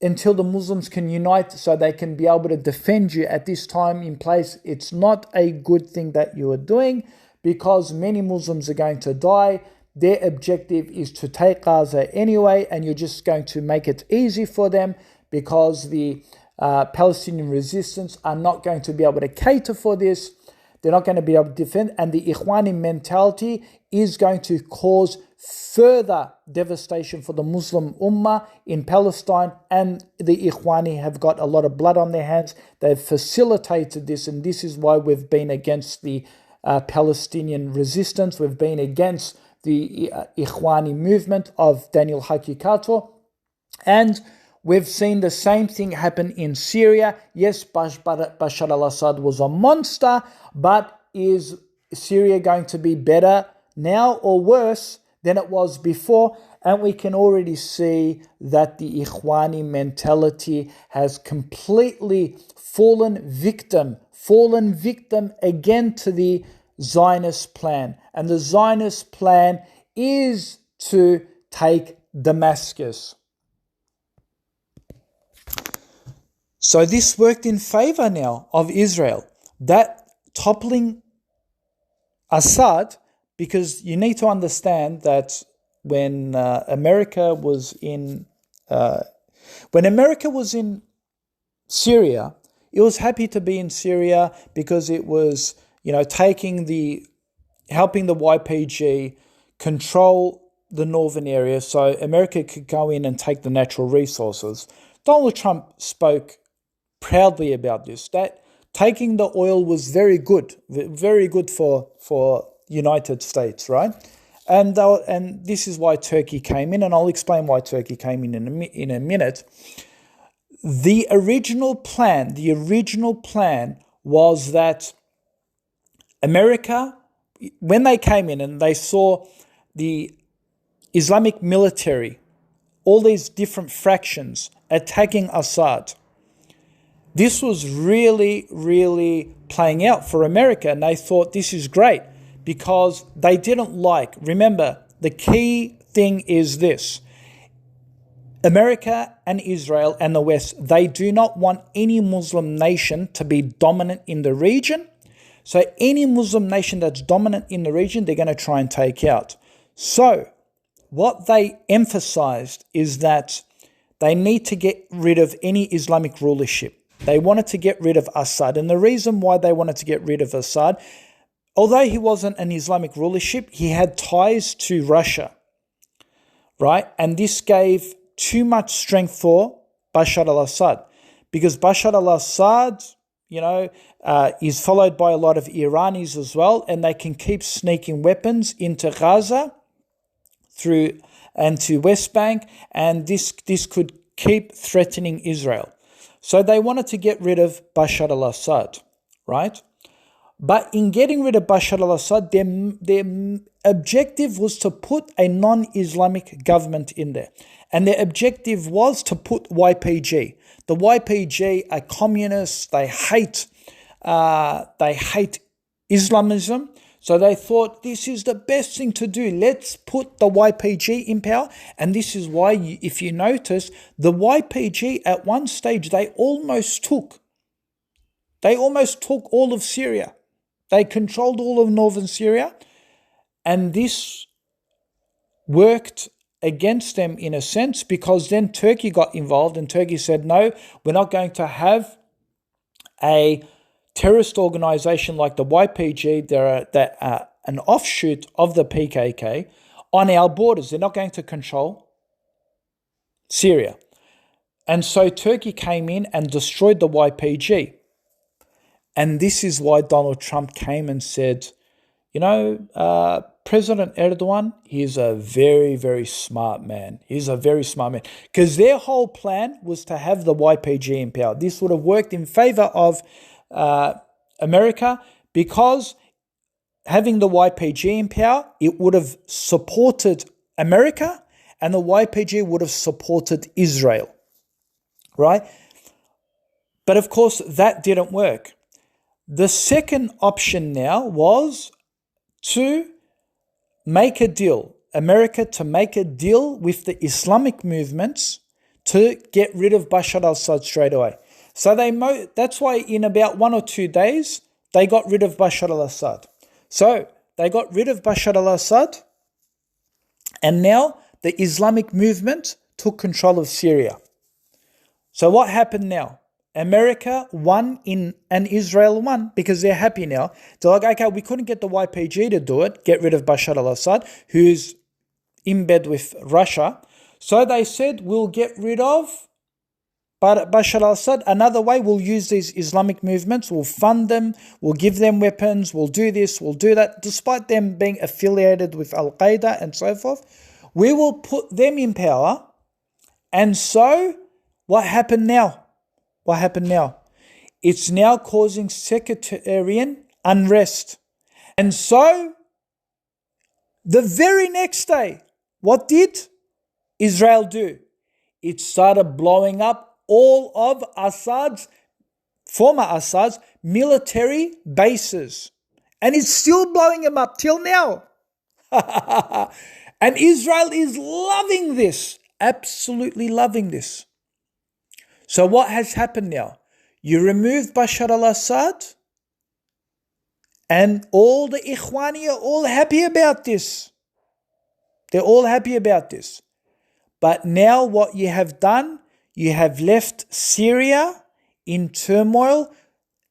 until the Muslims can unite so they can be able to defend you at this time in place. It's not a good thing that you are doing, because many Muslims are going to die. Their objective is to take Gaza anyway, and you're just going to make it easy for them, because the Palestinian resistance are not going to be able to cater for this. They're not going to be able to defend, and the Ikhwani mentality is going to cause further devastation for the Muslim Ummah in Palestine, and the Ikhwani have got a lot of blood on their hands. They've facilitated this, and this is why we've been against the Palestinian resistance. We've been against the Ikhwani movement of Daniel Haqiqatjou, and We've seen the same thing happen in Syria. Yes, Bashar al-Assad was a monster, but is Syria going to be better now or worse than it was before? And we can already see that the Ikhwani mentality has completely fallen victim again to the Zionist plan. And the Zionist plan is to take Damascus. So this worked in favor now of Israel. That toppling Assad, because you need to understand that when America was in Syria, it was happy to be in Syria because it was, helping the YPG control the northern area, so America could go in and take the natural resources. Donald Trump spoke proudly about this, that taking the oil was very good for United States, right? And this is why Turkey came in, and I'll explain why Turkey came in a minute. The original plan was that America, when they came in and they saw the Islamic military, all these different fractions attacking Assad, this was really, really playing out for America, and they thought this is great because they didn't remember, the key thing is this: America and Israel and the West, they do not want any Muslim nation to be dominant in the region. So any Muslim nation that's dominant in the region, they're going to try and take out. So what they emphasized is that they need to get rid of any Islamic rulership. They wanted to get rid of Assad. And the reason why they wanted to get rid of Assad, although he wasn't an Islamic rulership, he had ties to Russia, right? And this gave too much strength for Bashar al-Assad, because Bashar al-Assad, is followed by a lot of Iranis as well, and they can keep sneaking weapons into Gaza and to West Bank, and this could keep threatening Israel. So they wanted to get rid of Bashar al-Assad, right? But in getting rid of Bashar al-Assad, their objective was to put a non-Islamic government in there. And their objective was to put YPG. The YPG are communists. They hate Islamism. So they thought this is the best thing to do. Let's put the YPG in power. And this is why, if you notice, the YPG at one stage, they almost took all of Syria. They controlled all of northern Syria. And this worked against them in a sense, because then Turkey got involved, and Turkey said, no, we're not going to have a terrorist organization like the YPG, that are an offshoot of the PKK, on our borders. They're not going to control Syria. And so Turkey came in and destroyed the YPG. And this is why Donald Trump came and said, President Erdogan, he's a very, very smart man. He's a very smart man. Because their whole plan was to have the YPG in power. This would have worked in favor of America, because having the YPG in power, it would have supported America, and the YPG would have supported Israel, right? But of course, that didn't work. The second option now was to make a deal, America to make a deal with the Islamic movements to get rid of Bashar al-Assad straight away. So that's why in about 1 or 2 days, they got rid of Bashar al-Assad. So they got rid of Bashar al-Assad, and now the Islamic movement took control of Syria. So what happened now? America won and Israel won, because they're happy now. They're like, okay, we couldn't get the YPG to do it, get rid of Bashar al-Assad, who's in bed with Russia. So they said, we'll get rid of Bashar al-Assad. Another way, we'll use these Islamic movements, we'll fund them, we'll give them weapons, we'll do this, we'll do that, despite them being affiliated with Al-Qaeda and so forth. We will put them in power, and so what happened now? What happened now? It's now causing sectarian unrest. And so, the very next day, what did Israel do? It started blowing up all of former Assad's military bases. And it's still blowing them up till now. And Israel is loving this, absolutely loving this. So what has happened now? You removed Bashar al-Assad, and all the Ikhwani are all happy about this. They're all happy about this. But now what you have done, you have left Syria in turmoil.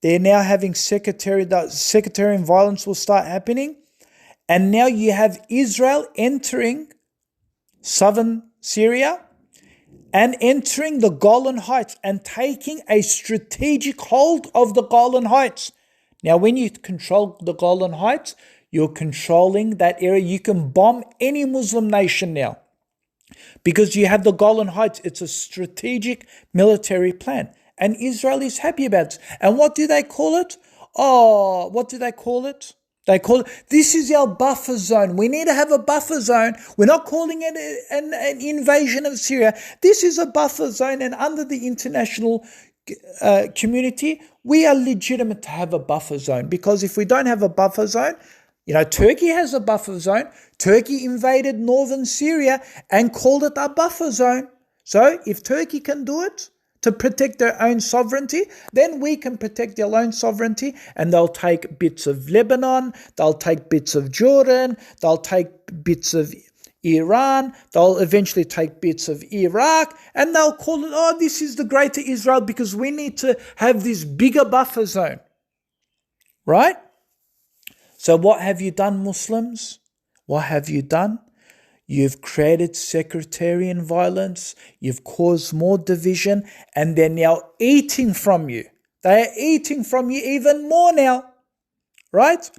They're now having sectarian violence will start happening. And now you have Israel entering southern Syria and entering the Golan Heights and taking a strategic hold of the Golan Heights. Now, when you control the Golan Heights, you're controlling that area. You can bomb any Muslim nation now because you have the Golan Heights. It's a strategic military plan. And Israel is happy about it. And what do they call it? What do they call it? They call it, this is our buffer zone. We need to have a buffer zone. We're not calling it an invasion of Syria. This is a buffer zone, and under the international community, we are legitimate to have a buffer zone, because if we don't have a buffer zone, Turkey has a buffer zone. Turkey invaded northern Syria and called it a buffer zone. So if Turkey can do it to protect their own sovereignty, then we can protect our own sovereignty, and they'll take bits of Lebanon, they'll take bits of Jordan, they'll take bits of Iran, they'll eventually take bits of Iraq, and they'll call it, this is the greater Israel because we need to have this bigger buffer zone. Right? So what have you done, Muslims? What have you done? You've created sectarian violence, you've caused more division, and they're now eating from you. They are eating from you even more now, right?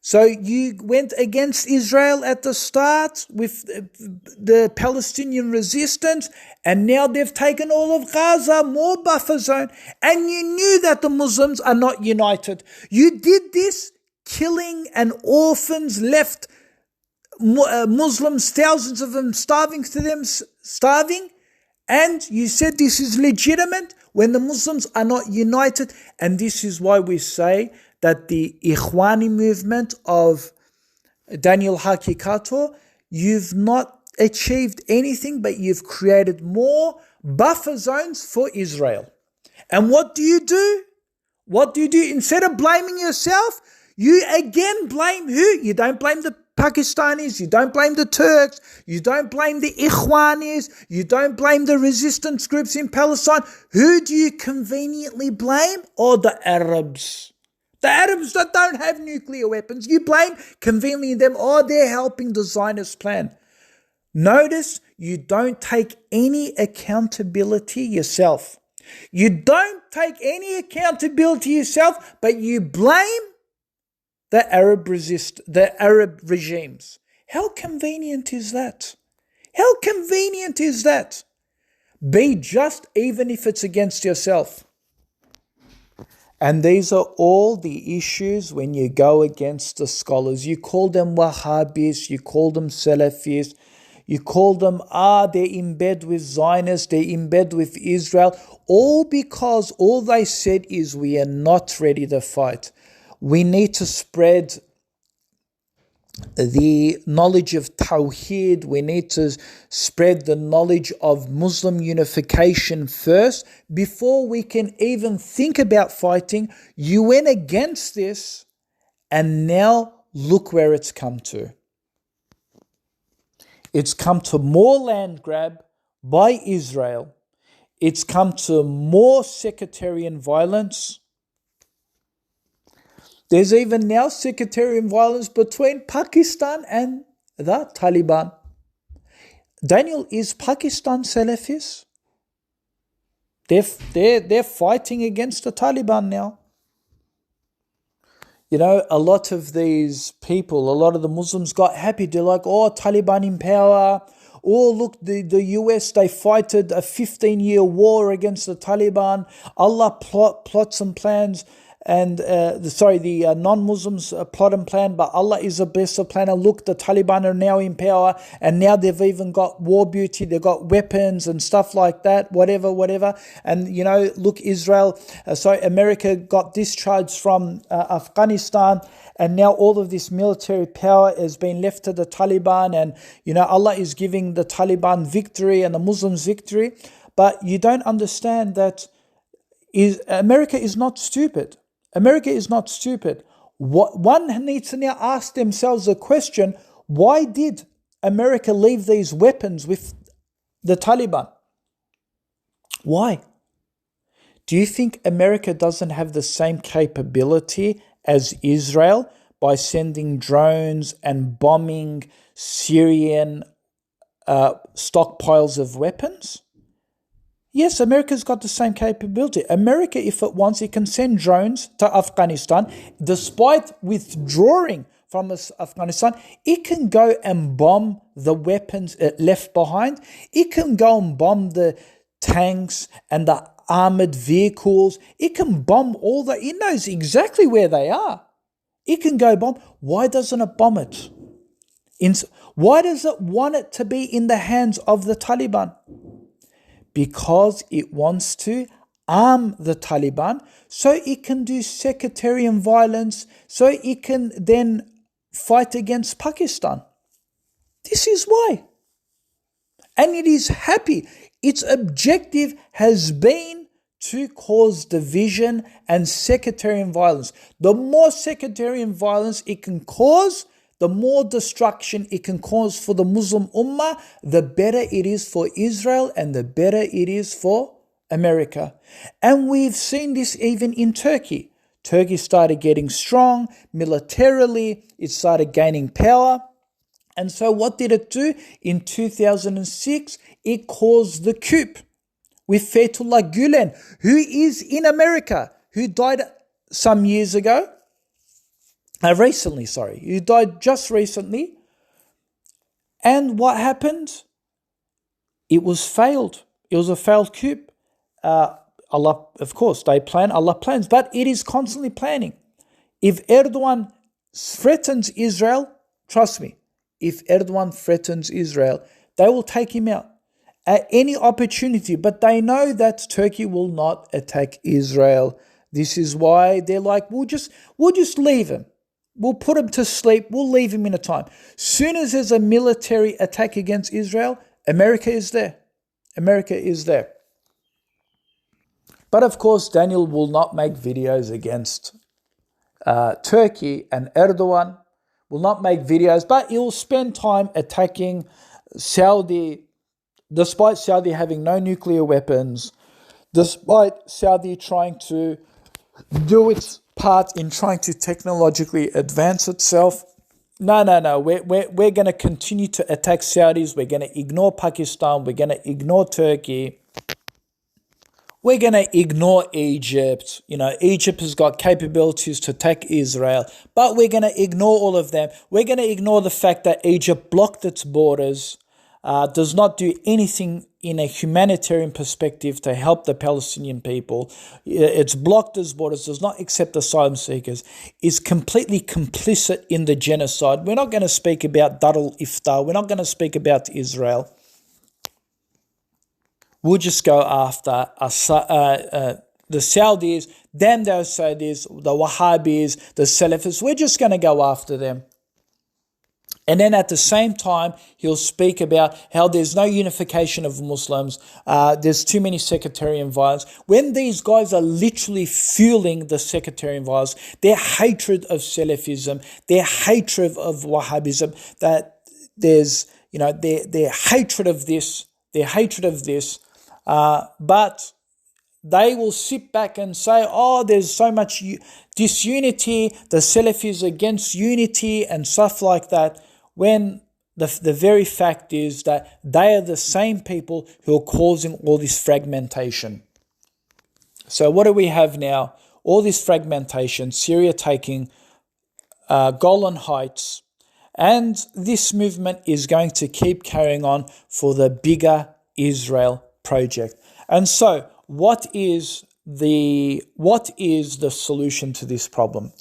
So you went against Israel at the start with the Palestinian resistance, and now they've taken all of Gaza, more buffer zone, and you knew that the Muslims are not united. You did this killing and orphans left Muslims, thousands of them starving, and you said this is legitimate when the Muslims are not united. And this is why we say that the Ihkwani movement of Daniel Haqiqatjou, you've not achieved anything, but you've created more buffer zones for Israel. And what do you do? What do you do? Instead of blaming yourself, you again blame who? You don't blame the Pakistanis, you don't blame the Turks, you don't blame the Ikhwanis, you don't blame the resistance groups in Palestine. Who do you conveniently blame? The Arabs. The Arabs that don't have nuclear weapons. You blame conveniently them. They're helping the Zionist plan. Notice you don't take any accountability yourself. You don't take any accountability yourself, but you blame the Arab regimes. How convenient is that? How convenient is that? Be just even if it's against yourself. And these are all the issues when you go against the scholars. You call them Wahabists, you call them Selafist, you call them, they're in bed with Zionists, they're in bed with Israel, all because all they said is we are not ready to fight. We need to spread the knowledge of Tawheed. We need to spread the knowledge of Muslim unification first before we can even think about fighting. You went against this, and now look where it's come to. It's come to more land grab by Israel. It's come to more sectarian violence. There's even now sectarian violence between Pakistan and the Taliban. Daniel, is Pakistan Salafist? They're fighting against the Taliban now. A lot of these people, a lot of the Muslims got happy. They're like, Taliban in power. Oh, look, the US, they fighted a 15-year war against the Taliban. Allah plots and plans, and the non-Muslims plot and plan, but Allah is the best of planner. Look, the Taliban are now in power, and now they've even got war booty, they've got weapons and stuff like that, whatever. And, look, America got discharged from Afghanistan, and now all of this military power has been left to the Taliban, and, Allah is giving the Taliban victory and the Muslims victory. But you don't understand that America is not stupid. America is not stupid. One needs to now ask themselves the question, why did America leave these weapons with the Taliban? Why? Do you think America doesn't have the same capability as Israel by sending drones and bombing Syrian stockpiles of weapons? Yes, America's got the same capability. America, if it wants, it can send drones to Afghanistan. Despite withdrawing from Afghanistan, it can go and bomb the weapons it left behind. It can go and bomb the tanks and the armored vehicles. It can bomb it knows exactly where they are. It can go bomb. Why doesn't it bomb it? Why does it want it to be in the hands of the Taliban? Because it wants to arm the Taliban so it can do sectarian violence, so it can then fight against Pakistan. This is why. And it is happy. Its objective has been to cause division and sectarian violence. The more sectarian violence it can cause, the more destruction it can cause for the Muslim Ummah, the better it is for Israel and the better it is for America. And we've seen this even in Turkey. Turkey started getting strong militarily, it started gaining power. And so what did it do? In 2006, it caused the coup with Fethullah Gulen, who is in America, who died some years ago. He died just recently. And what happened? It was failed. It was a failed coup. Allah, of course, they plan, Allah plans, but it is constantly planning. If Erdogan threatens Israel, trust me, if Erdogan threatens Israel, they will take him out at any opportunity, but they know that Turkey will not attack Israel. This is why they're like, we'll just leave him. We'll put him to sleep. We'll leave him in a time. Soon as there's a military attack against Israel, America is there. America is there. But of course, Daniel will not make videos against Turkey, and Erdogan will not make videos, but he'll spend time attacking Saudi, despite Saudi having no nuclear weapons, despite Saudi trying to do its part in trying to technologically advance itself. No. We're going to continue to attack Saudis. We're going to ignore Pakistan. We're going to ignore Turkey. We're going to ignore Egypt. Egypt has got capabilities to attack Israel, but we're going to ignore all of them. We're going to ignore the fact that Egypt blocked its borders, does not do anything in a humanitarian perspective to help the Palestinian people. It's blocked its borders, does not accept asylum seekers, is completely complicit in the genocide. We're not going to speak about Dar al-Iftar. We're not going to speak about Israel. We'll just go after the Saudis, then those Saudis, the Wahabis, the Selafists. We're just going to go after them. And then at the same time, he'll speak about how there's no unification of Muslims, there's too many sectarian violence. When these guys are literally fueling the sectarian violence, their hatred of Salafism, their hatred of Wahhabism, that there's, their hatred of this, but they will sit back and say, there's so much disunity, the Salafis against unity and stuff like that, when the very fact is that they are the same people who are causing all this fragmentation. So what do we have now? All this fragmentation, Syria taking Golan Heights, And this movement is going to keep carrying on for the bigger Israel project. And so what is the solution to this problem?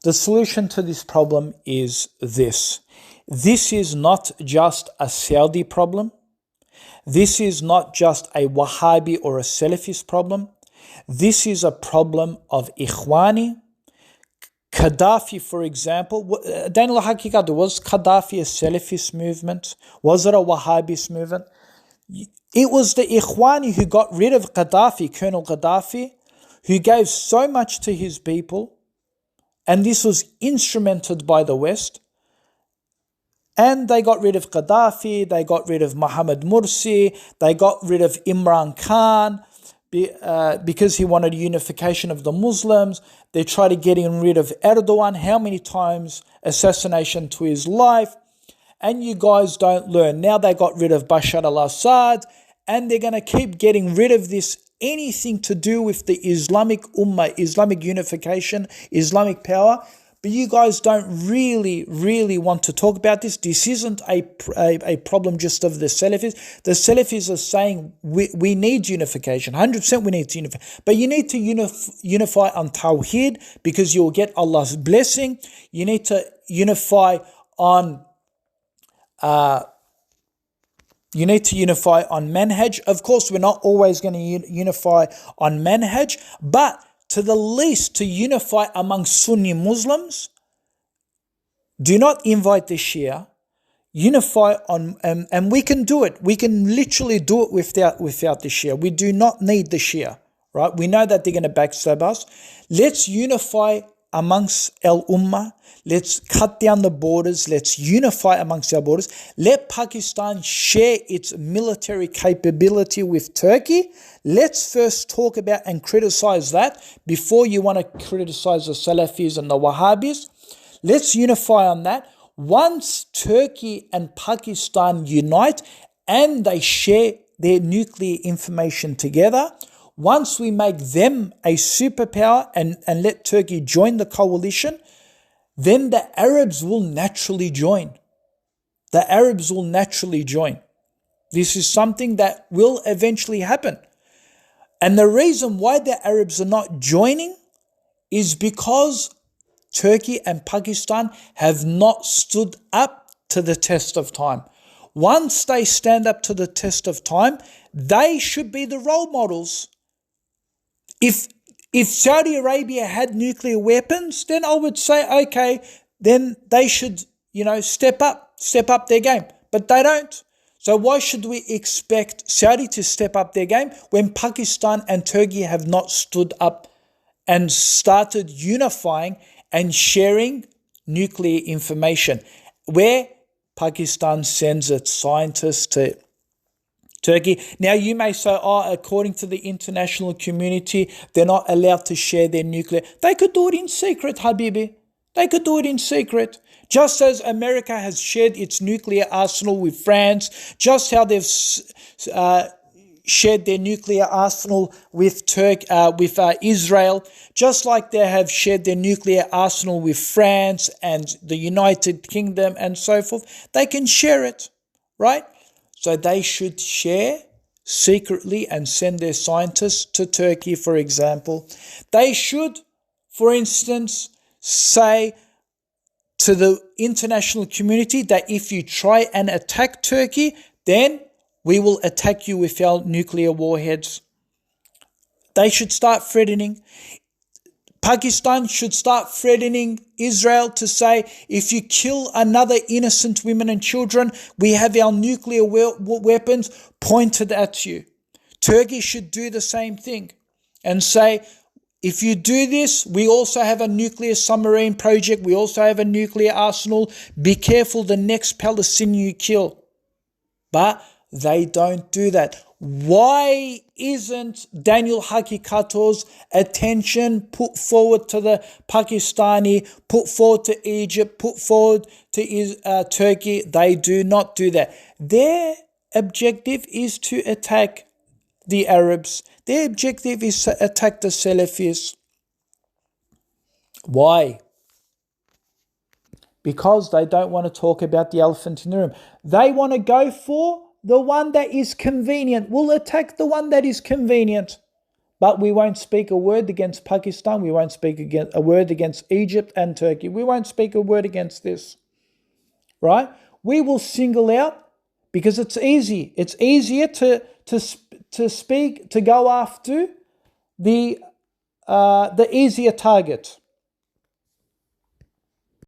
The solution to this problem is this. This is not just a Saudi problem. This is not just a Wahhabi or a Selafist problem. This is a problem of Ikhwani. Gaddafi, for example, Daniel Haqiqatjou, was Gaddafi a Selafist movement? Was it a Wahhabist movement? It was the Ikhwani who got rid of Gaddafi, Colonel Gaddafi, who gave so much to his people, and this was instrumented by the West. And they got rid of Gaddafi, they got rid of Mohammed Mursi, they got rid of Imran Khan because he wanted unification of the Muslims. They tried to get rid of Erdogan. How many times? Assassination to his life. And you guys don't learn. Now they got rid of Bashar al-Assad, and they're going to keep getting rid of this, anything to do with the Islamic Ummah, Islamic unification, Islamic power. But you guys don't really want to talk about this. This isn't a problem just of the Salafists. The Salafists are saying we need unification. 100% we need to unify. But you need to unify on Tawheed, because you'll get Allah's blessing. You need to unify on manhaj. Of course, we're not always going to unify on manhaj, but to the least to unify among Sunni Muslims. Do not invite the Shia. Unify on, and we can do it. We can literally do it without the Shia. We do not need the Shia, right? We know that they're going to backstab us. Let's unify amongst Al Ummah. Let's cut down the borders. Let's unify amongst our borders. Let Pakistan share its military capability with Turkey. Let's first talk about and criticize that before you want to criticize the Salafis and the Wahhabis. Let's unify on that. Once Turkey and Pakistan unite and they share their nuclear information together, once we make them a superpower and let Turkey join the coalition, then the Arabs will naturally join. The Arabs will naturally join. This is something that will eventually happen. And the reason why the Arabs are not joining is because Turkey and Pakistan have not stood up to the test of time. Once they stand up to the test of time, they should be the role models. If Saudi Arabia had nuclear weapons, then I would say, okay, then they should, step up their game. But they don't. So why should we expect Saudi to step up their game when Pakistan and Turkey have not stood up and started unifying and sharing nuclear information, where Pakistan sends its scientists to Turkey? Now you may say, according to the international community, they're not allowed to share their nuclear. They could do it in secret, Habibi. They could do it in secret. Just as America has shared its nuclear arsenal with France, just how they've shared their nuclear arsenal with Israel, just like they have shared their nuclear arsenal with France and the United Kingdom and so forth. They can share it, right? So they should share secretly and send their scientists to Turkey, for example. They should, for instance, say to the international community that if you try and attack Turkey, then we will attack you with our nuclear warheads. They should start threatening. Pakistan should start threatening Israel to say, if you kill another innocent women and children, we have our nuclear weapons pointed at you. Turkey should do the same thing and say, if you do this, we also have a nuclear submarine project. We also have a nuclear arsenal. Be careful the next Palestinian you kill. But they don't do that. Why isn't Daniel Haqiqatjou's attention put forward to the Pakistani, put forward to Egypt, put forward to Turkey? They do not do that. Their objective is to attack the Arabs. Their objective is to attack the Salafists. Why? because they don't want to talk about the elephant in the room. They want to go for the one that is convenient. We'll attack the one that is convenient. But we won't speak a word against Pakistan. We won't speak a word against Egypt and Turkey. We won't speak a word against this. Right? We will single out, because it's easy. It's easier to speak, to go after the easier target.